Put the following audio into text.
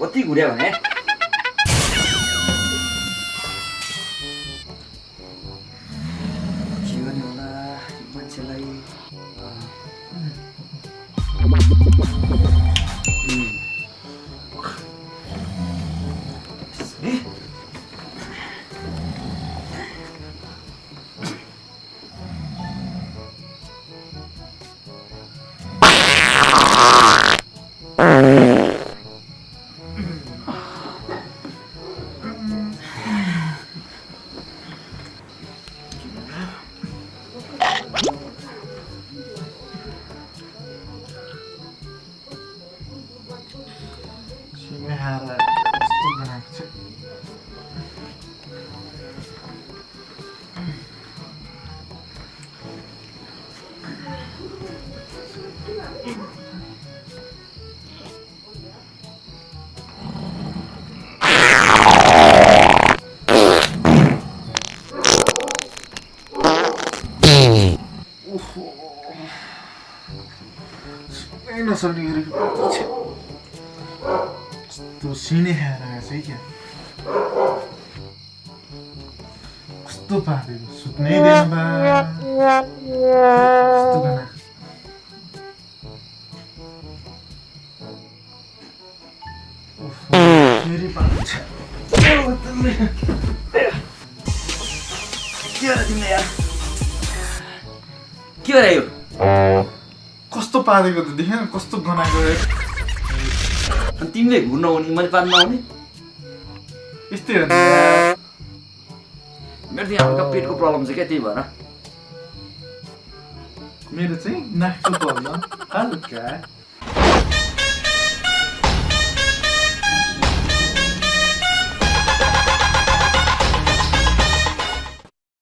कति घुर्या भने के गर्ने होला मान्छेलाई नसल्ने गरेको कस्तो सिने खाएर आएछ है क्या कस्तो पारेको सुत्नै दिएन बा कस्तो गना फेरि पान्छ के हो तिमीले यार के भयो कस्तो पारेको त देखेन कस्तो गना गयो अनि तिमीले घुर्न आउने मैले पार्न आउने यस्तै हो नि मेरो चाहिँ हल्का पेटको प्रब्लम छ क्या त्यही भएर मेरो चाहिँ नाकको प्रब्लम हल्का